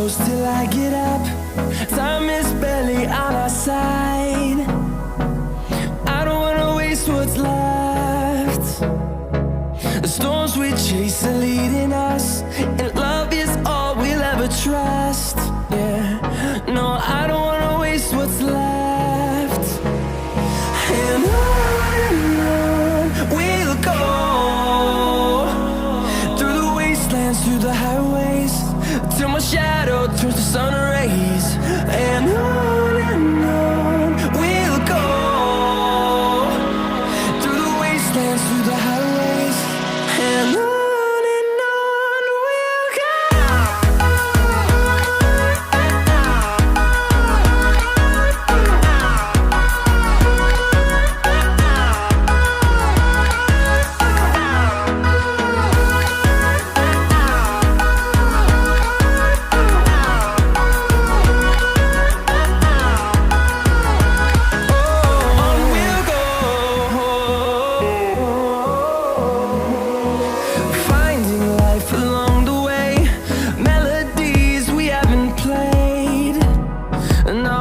close till I get up. Time is barely on our side. I don't wanna waste what's left. The storms we chase are leading us, and love is all we'll ever trust. Yeah, no, I don't wanna waste what's left. And on we'll go, through the wastelands, through the highways, till my shadow turns to sun rays. And on we'll go, through the wastelands, through the highways, and on we'll go. No,